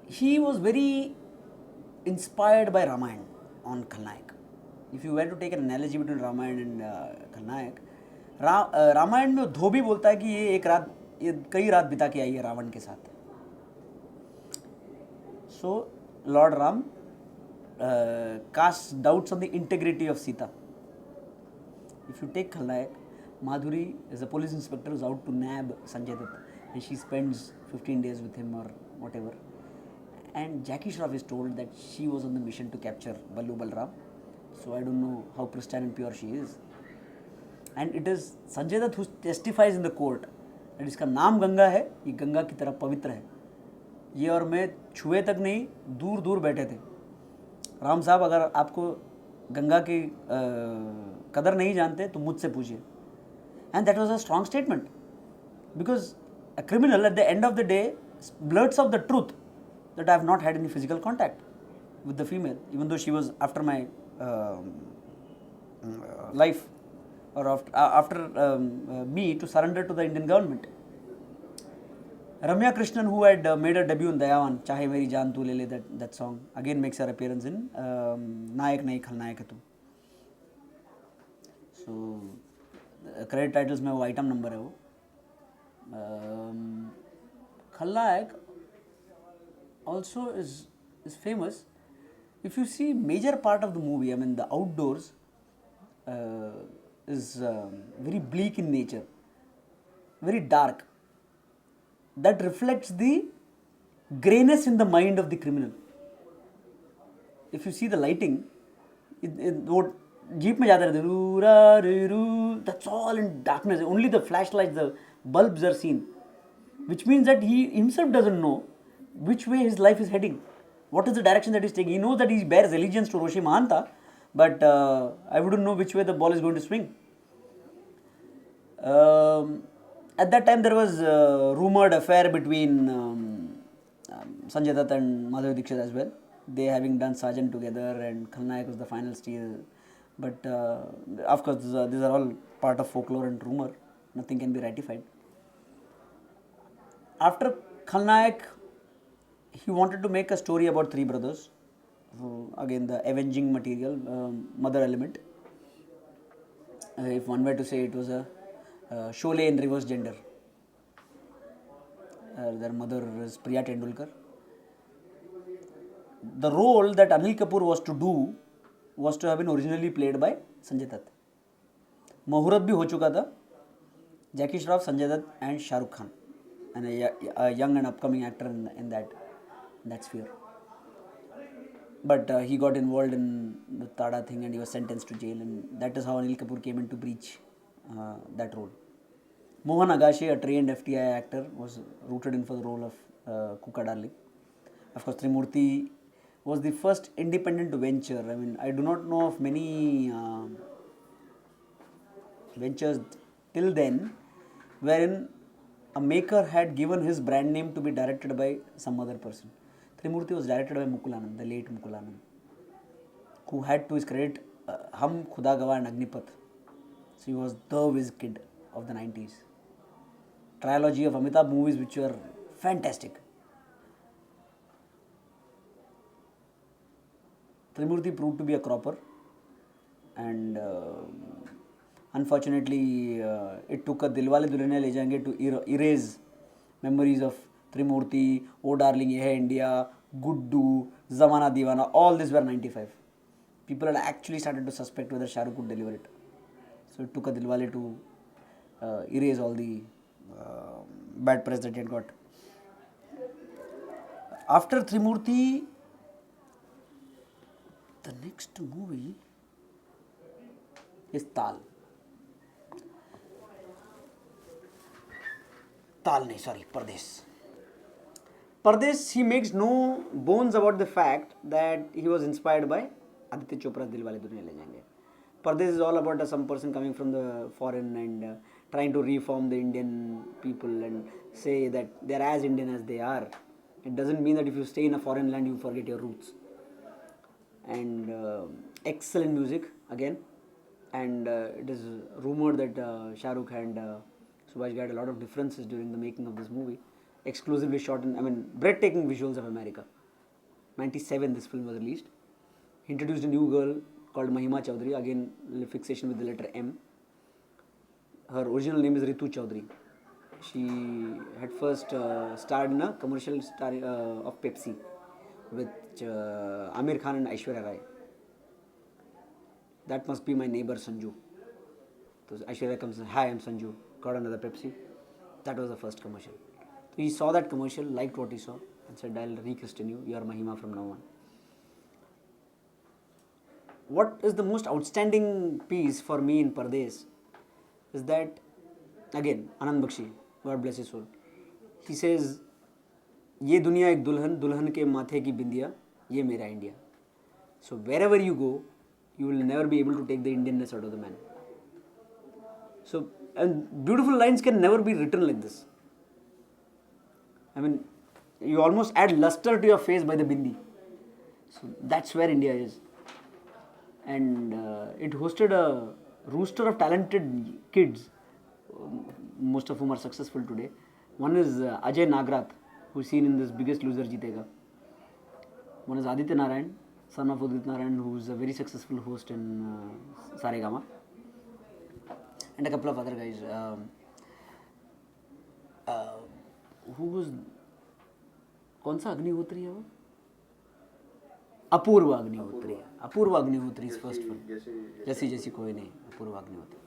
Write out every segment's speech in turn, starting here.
he was very inspired by Ramayana on Khalnayak. If you were to take an analogy between Ramayana and Khalnayak, Ramayan में धोबी बोलता है कि ये कई रात बिता के आई है रावण के साथ. So Lord Ram casts doubts on the integrity of Sita. If you take Khalnayak, Madhuri is a police inspector who's out to nab Sanjay Dutt, and she spends 15 days with him or whatever. And Jackie Shroff is told that she was on the mission to capture Ballu Balram. So I don't know how pristine and pure she is. And it is Sanjay Dutt who testifies in the court that इसका नाम गंगा है, ये गंगा की तरह पवित्र है. ये और मैं छुए तक नहीं, दूर दूर बैठे थे. राम साहब अगर आपको गंगा की कदर नहीं जानते तो मुझसे पूछिए. And that was a strong statement, because a criminal at the end of the day blurts out the truth that I have not had any physical contact with the female, even though she was after my life, or after me to surrender to the Indian government. Ramya Krishnan, who had made her debut in Dayavan, Chahe Meri Jaan Tu Le Le, that song, again makes her appearance in Nayak Nahi Khalnayak Hai Tu. So, credit titles में वो item number है वो. Khalnayak also is famous. If you see major part of the movie, I mean the outdoors is very bleak in nature, very dark. That reflects the greyness in the mind of the criminal. If you see the lighting, वो jeep में जाते रहते, that's all in darkness. Only the flashlights, the bulbs are seen, which means that he himself doesn't know which way his life is heading, what is the direction that he's taking. He knows that he bears allegiance to Roshi Mahanta, but I wouldn't know which way the ball is going to swing. At that time there was a rumored affair between Sanjay Dutt and Madhuri Dixit as well. They having done Sergeant together, and Khalnayak was the final steal. But of course these are all part of folklore and rumor. Nothing can be ratified. After Khalnayak, he wanted to make a story about three brothers. Again, the avenging material, mother element. If one were to say, it was a Sholay in reverse gender. Their mother is Priya Tendulkar. The role that Anil Kapoor was to do was to have been originally played by Sanjay Dutt. Muhurat bhi ho chuka tha. Jackie Shroff, Sanjay Dutt and Shah Rukh Khan, and a young and upcoming actor in that sphere. But he got involved in the Tada thing and he was sentenced to jail, and that is how Anil Kapoor came in to breach that role. Mohan Agashe, a trained FTI actor, was rooted in for the role of Kuka Darling. Of course, Trimurti was the first independent venture. I mean, I do not know of many ventures till then wherein a maker had given his brand name to be directed by some other person. Trimurti was directed by Mukulanand, the late Mukulanand, who had to his credit Hum Khuda Gawah and Agnipath. So he was the whiz kid of the 90s. Trilogy of Amitabh movies which were fantastic. Trimurti proved to be a cropper, and unfortunately it took a Dilwale Dulhaniya Le Jayenge to erase memories of Trimurti, Oh Darling Ye Hai India, Guddu, Zamana Divana. All these were 95. People had actually started to suspect whether Shah Rukh could deliver it. So it took a Dilwale to erase all the bad press that he had got. After Trimurti, the next movie is Tal. Pardes. Pardes, he makes no bones about the fact that he was inspired by Aditya Chopra's Dilwale Dulhaniya Le Jayenge. Pardes is all about some person coming from the foreign and trying to reform the Indian people and say that they are as Indian as they are. It doesn't mean that if you stay in a foreign land you forget your roots. And excellent music again, and it is rumored that Shah Rukh and Subhash had a lot of differences during the making of this movie. exclusively shot in, breathtaking visuals of America. 97 this film was released. He introduced a new girl called Mahima Chaudhary, again fixation with the letter M. Her original name is Ritu Chaudhary. She had first starred in a commercial of Pepsi with Amir Khan and Aishwarya Rai. That must be my neighbor Sanju. So Aishwarya comes, hi, I'm Sanju, got another Pepsi. That was the first commercial. So he saw that commercial, liked what he saw, and said, I'll rechristen you, you are Mahima from now on. What is the most outstanding piece for me in Pardes is that, again, Anand Bakshi, God bless his soul, he says, ये दुनिया एक दुल्हन, दुल्हन के माथे की बिंदिया, ये मेरा India. So wherever you go, you will never be able to take the Indianness out of the man. So, and beautiful lines can never be written like this. You almost add luster to your face by the bindi. So that's where India is. And it hosted a rooster of talented kids, most of whom are successful today. One is Ajay Nagrat, who's seen in this Biggest Loser Jeetega. One is Aditya Narayan, son of Udit Narayan, who's a very successful host in Saregama. And a couple of other guys. Who was... कौन सा अग्निहोत्री है वो? अपूर्व अग्निहोत्री. अपूर्व Agnihotri is first film. जैसी कोई नहीं. अपूर्व Agnihotri.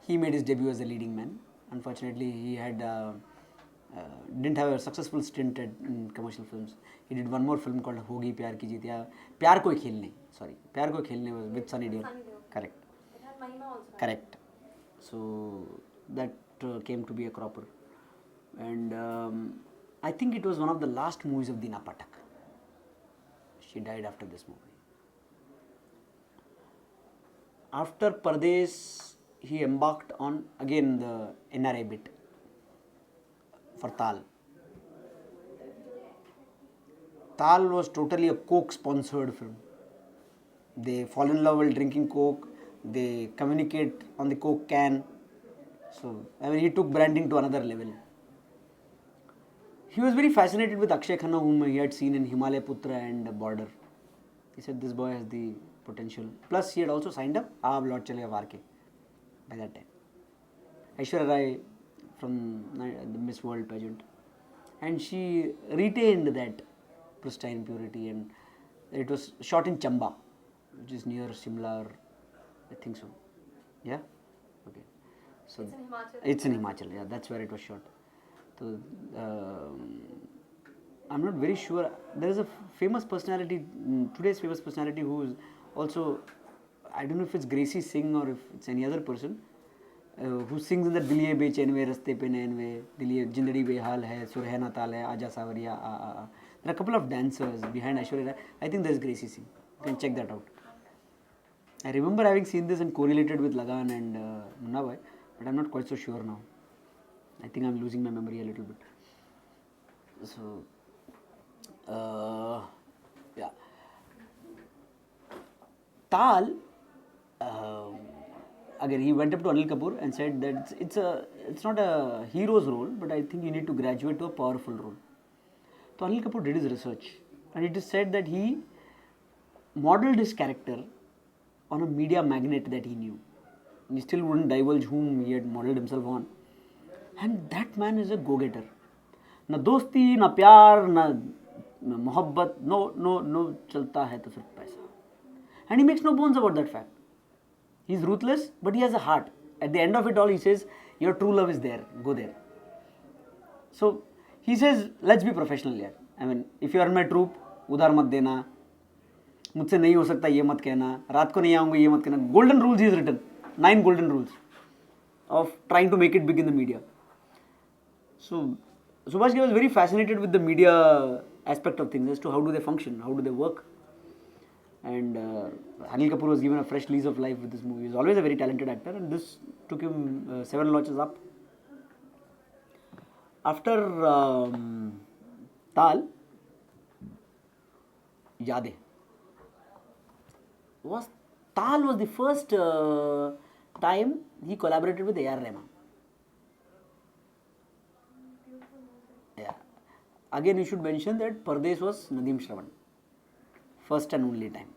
He made his debut as a leading man. Unfortunately, he had didn't have a successful stint in commercial films. He did one more film called Hogi Pyar Ki Jeet, या प्यार को खेलने. Sorry, प्यार को खेलने was with Sunny Deol. Correct. It had Mahima also. Correct. So that came to be a cropper. And I think it was one of the last movies of Dina Patak. She died after this movie. After Pardes, he embarked on again the NRI bit for Tal. Tal was totally a Coke sponsored film. They fall in love while drinking Coke. They communicate on the Coke can. So he took branding to another level. He was very fascinated with Akshay Khanna, whom he had seen in Himalaya Putra and Border. He said this boy has the potential. Plus, he had also signed up Aab Lord Chale Warke by that time. Aishwarya Rai from the Miss World pageant. And she retained that pristine purity, and it was shot in Chamba, which is near Shimla, I think so. Yeah? Okay. So it's in Himachal. It's in Himachal, yeah, that's where it was shot. So, I'm not very sure. There is a famous personality, today's famous personality, who is also, I don't know if it's Gracie Singh or if it's any other person, who sings in the Diliye Bechenve, Raste Pe Nainve, Diliye Jindadi Behal Hai, Sur Hai Na Taal Hai, Aja Savariya, There are a couple of dancers behind Aishwarya Rai. I think there's Gracie Singh. You can check that out. I remember having seen this and correlated with Lagan and Munna Bhai, but I'm not quite so sure now. I think I'm losing my memory a little bit. So, yeah. Tal, again, he went up to Anil Kapoor and said that it's not a hero's role, but I think you need to graduate to a powerful role. So Anil Kapoor did his research, and it is said that he modeled his character on a media magnate that he knew. He still wouldn't divulge whom he had modeled himself on. And that man is a go-getter. Na dosti, na pyar, na mohabbat, no chalta hai to sirf paisa. And he makes no bones about that fact. He's ruthless, but he has a heart. At the end of it all, he says, your true love is there, go there. So, he says, let's be professional here. I mean, if you are in my troupe, udhar mat dena, मुझसे नहीं हो सकता ये मत कहना, रात को नहीं आऊँगा ये मत कहना. Golden rules he has written. 9 golden rules of trying to make it big in the media. So, Subhash was very fascinated with the media aspect of things as to how do they function, how do they work. And Anil Kapoor was given a fresh lease of life with this movie. He was always a very talented actor, and this took him 7 notches up. After Tal, Yade. Tal was the first time he collaborated with A.R. Rahman. Yeah, again you should mention that Pardes was Nadeem Shravan, first and only time.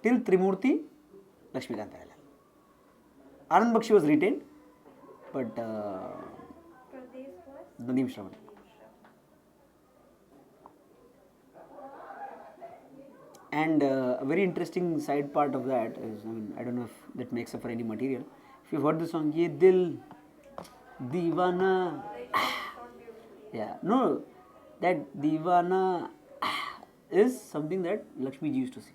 Till Trimurti, Lakshmikant Ayala. Anand Bakshi was retained, but Nadeem Shravan. And a very interesting side part of that is, I don't know if that makes up for any material. If you've heard the song, Ye Dil Deewana. Yeah, no, that Deewana is something that Lakshmi ji used to sing.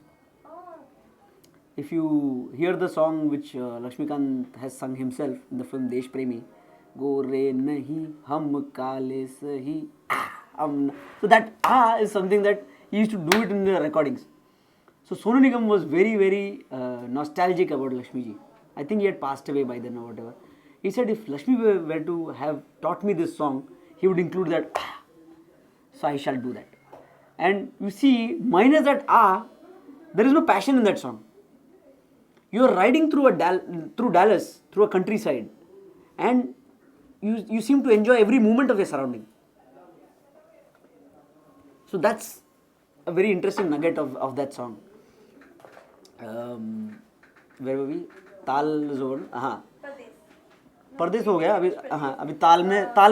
If you hear the song which Lakshmikant has sung himself in the film Desh Premi, Gore nahi hum kale sahi. So that is something that he used to do it in the recordings. So Sonu Nigam was very, very nostalgic about Lakshmi ji. I think he had passed away by then or whatever. He said if Lakshmi were to have taught me this song, he would include that. So I shall do that. And you see, minus that there is no passion in that song. You are riding through through Dallas, through a countryside, and you seem to enjoy every moment of your surrounding. So that's a very interesting nugget of that song. Where were we? Tal zone. Pardes ho gaya. Abhi Tal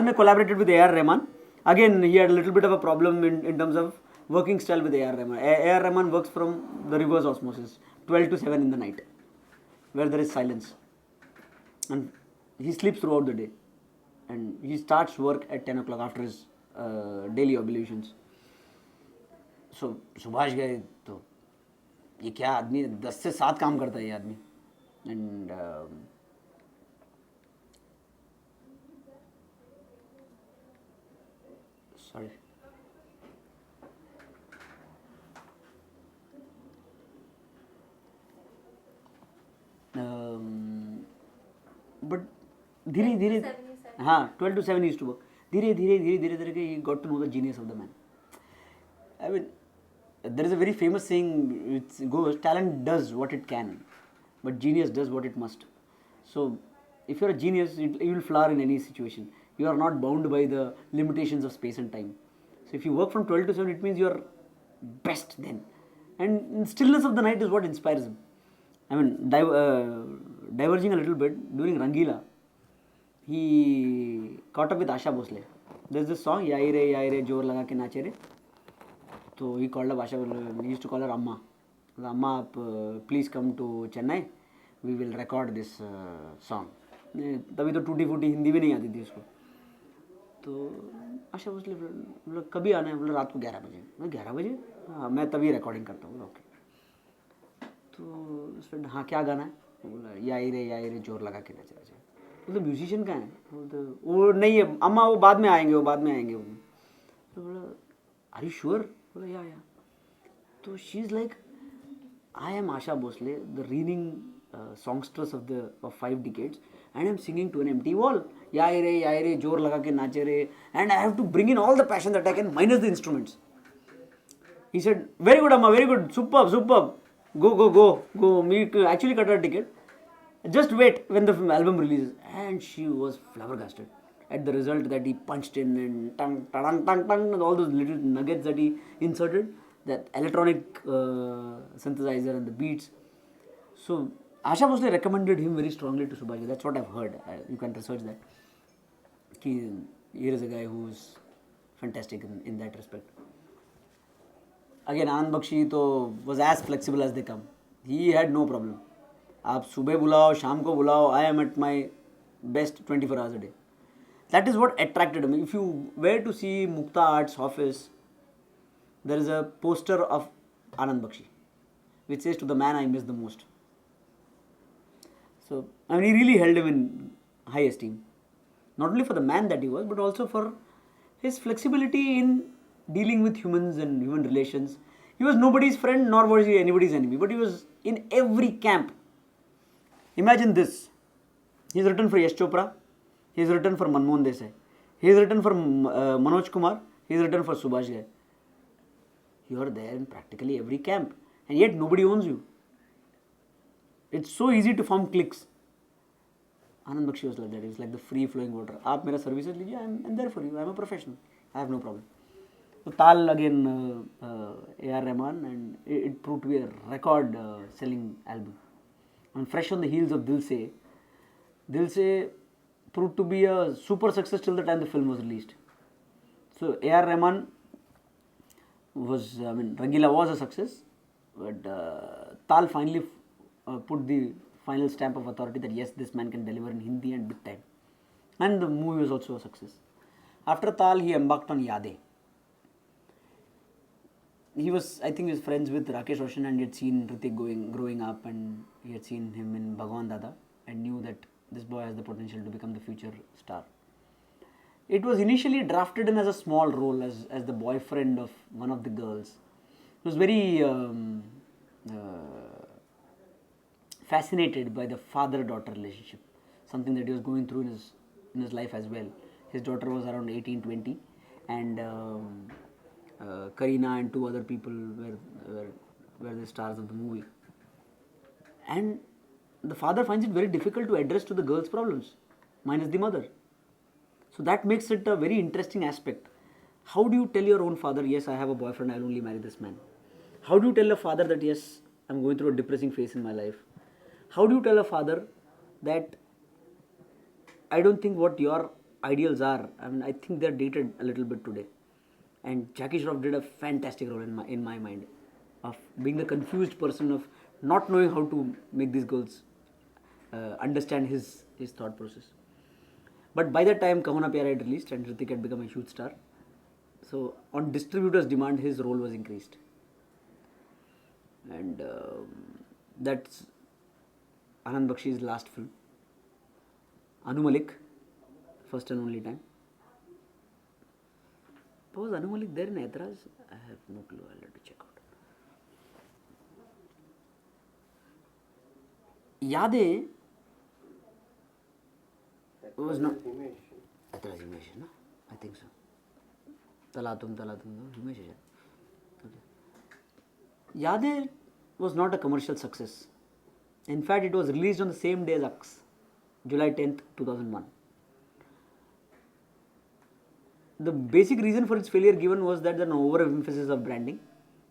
mein collaborated with A.R. Rahman. Again, he had a little bit of a problem in terms of working style with A.R. Rahman. A.R. Rahman works from the reverse osmosis, 12 to 7 in the night, where there is silence. And he sleeps throughout the day. And he starts work at 10 o'clock after his daily ablutions. So, Subhash गए तो ये क्या आदमी 10 से 7 काम करता है ये आदमी. And sorry. But धीरे धीरे 12 to 7 he used to work. धीरे धीरे he got to know the genius of the man. I mean, there is a very famous saying which goes, talent does what it can, but genius does what it must. So, if you're a genius, you will flower in any situation. You are not bound by the limitations of space and time. So, if you work from 12 to 7, it means you are best then. And stillness of the night is what inspires him. I mean, diverging a little bit, during Rangila, he caught up with Asha Bhosle. There's this song, Yai Re, Jor Laga Ke Nache Re. So he called up Asha, he used to call her Amma. Amma, please come to Chennai, we will record this song. तभी तो टूटी फूटी हिंदी भी नहीं आती थी उसको. तो आशा भोसले बोला कभी आना है, बोला रात को 11 बजे. मैं 11 बजे हाँ मैं तभी रिकॉर्डिंग करता हूँ. ओके. तो उसने हाँ क्या गाना है, बोला याई रे जोर लगा के नाच रहा है. बोलते म्यूजिशियन कहाँ है, बोलते वो नहीं है अम्मा, वो बाद में आएंगे. तो बोला आर यू श्योर, बोला या. तो she is like I am Asha Bhosle, the reigning songstress of 5 decades, and I'm singing to an empty wall. Yaai re, जोर लगा के नाचे रे, and I have to bring in all the passion that I can minus the instruments. He said, very good Amma, very good, superb. Go. Me actually cut her ticket. Just wait when the album releases. And she was flabbergasted at the result that he punched in, and tang, and all those little nuggets that he inserted, that electronic synthesizer and the beats. So Asha Bhosle recommended him very strongly to Subhash. That's what I've heard. You can research that. Here is a guy who is fantastic in that respect. Again, Anand Bakshi was as flexible as they come. He had no problem. आप सुबह बुलाओ, शाम को बुलाओ, I am at my best 24 hours a day. That is what attracted him. If you were to see Mukta Arts office, there is a poster of Anand Bakshi, which says, to the man I miss the most. So, I mean, he really held him in high esteem. Not only for the man that he was, but also for his flexibility in dealing with humans and human relations. He was nobody's friend, nor was he anybody's enemy, but he was in every camp. Imagine this. He has written for Yash Chopra. He has written for Manmohan Desai. He has written for Manoj Kumar. He has written for Subhash Ghai. You are there in practically every camp, and yet nobody owns you. It's so easy to form cliques. Anand Bakshi was like that. He was like the free flowing water. आप मेरा services लीजिए, I'm there for you. I'm a professional. I have no problem. So Tal again, A.R. Rahman, and it proved to be a record selling album. And fresh on the heels of Dil Se proved to be a super success till the time the film was released. So A.R. Rahman was, Rangila was a success, but Tal finally put the final stamp of authority that yes, this man can deliver in Hindi and big time. And the movie was also a success. After Tal, he embarked on Yade. He was, I think, he was friends with Rakesh Roshan, and he had seen Hrithik growing up, and he had seen him in Bhagwan Dada and knew that this boy has the potential to become the future star. It was initially drafted in as a small role as the boyfriend of one of the girls. He was very fascinated by the father-daughter relationship, something that he was going through in his life as well. His daughter was around 18, 20, and Kareena and two other people were the stars of the movie. And the father finds it very difficult to address to the girl's problems, minus the mother. So that makes it a very interesting aspect. How do you tell your own father, yes, I have a boyfriend, I'll only marry this man? How do you tell a father that, yes, I'm going through a depressing phase in my life? How do you tell a father that I don't think what your ideals are, I think they're dated a little bit today. And Jackie Shroff did a fantastic role in my mind of being the confused person of not knowing how to make these girls understand his thought process. But by that time, Kahuna Pyara had released and Hrithik had become a huge star. So on distributors' demand, his role was increased. And that's Anand Bakshi's last film. Anu Malik, first and only time. Was Anu Malik there in Aitraz? I have no clue. I'll have to check out. Yade was not. Aitraz Himesh, no? I think so. Talatum, Himesh. Okay. Yade was not a commercial success. In fact, it was released on the same day as Aks, July 10th, 2001. The basic reason for its failure given was that there was an overemphasis of branding.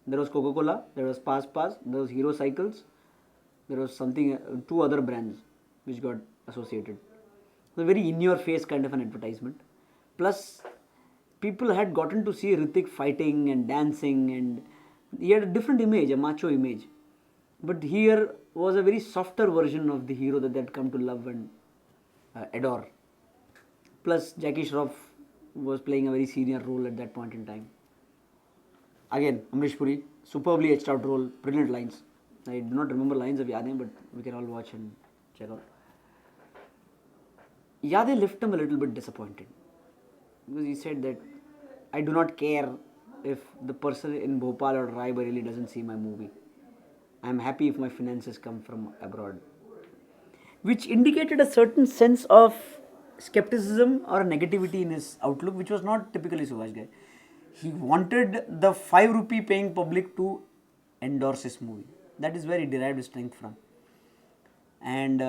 There was Coca-Cola, there was Pass, there was Hero Cycles, there was two other brands which got associated. It was a very in-your-face kind of an advertisement. Plus, people had gotten to see Hrithik fighting and dancing, and he had a different image, a macho image. But here was a very softer version of the hero that they had come to love and adore. Plus, Jackie Shroff was playing a very senior role at that point in time. Again, Amrish Puri, superbly etched out role, brilliant lines. I do not remember lines of Yade, but we can all watch and check out. Yade left him a little bit disappointed because he said that I do not care if the person in Bhopal or Rai Bareli doesn't see my movie. I am happy if my finances come from abroad. Which indicated a certain sense of skepticism or negativity in his outlook, which was not typically Subhash Ghai. He wanted the 5 rupee paying public to endorse his movie. That is where he derived his strength from. And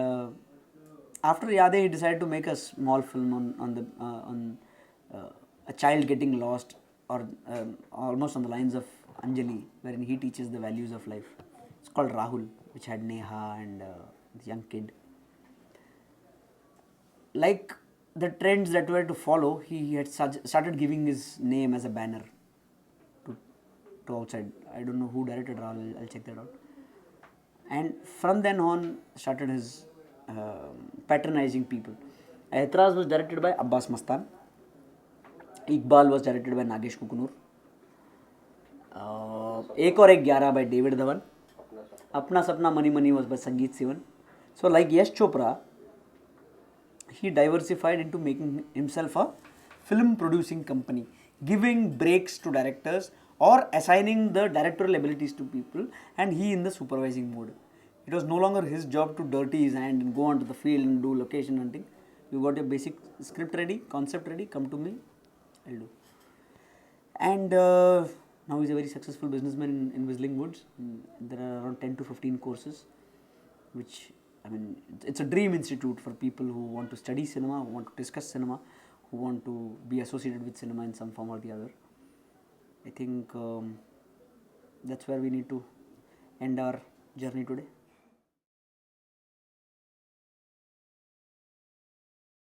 after Yade, he decided to make a small film on a child getting lost, or almost on the lines of Anjali, wherein he teaches the values of life. It's called Rahul, which had Neha and the young kid. Like the trends that were to follow, he had started giving his name as a banner to outside. I don't know who directed Rahul, I'll check that out. And from then on, started his patronizing people. Aitraz was directed by Abbas Mastan. Iqbal was directed by Nagesh Kukunur. Ek Aur Ek 11 by David Dhawan. Apna Sapna Mani Mani was by Sangeet Sivan. So like Yash Chopra, he diversified into making himself a film producing company, giving breaks to directors or assigning the directorial abilities to people, and he in the supervising mode. It was no longer his job to dirty his hand and go onto the field and do location hunting. You got your basic script ready, concept ready, come to me, I'll do. And now he's a very successful businessman in Whistling Woods. There are around 10 to 15 courses, which, it's a dream institute for people who want to study cinema, who want to discuss cinema, who want to be associated with cinema in some form or the other. I think that's where we need to end our journey today.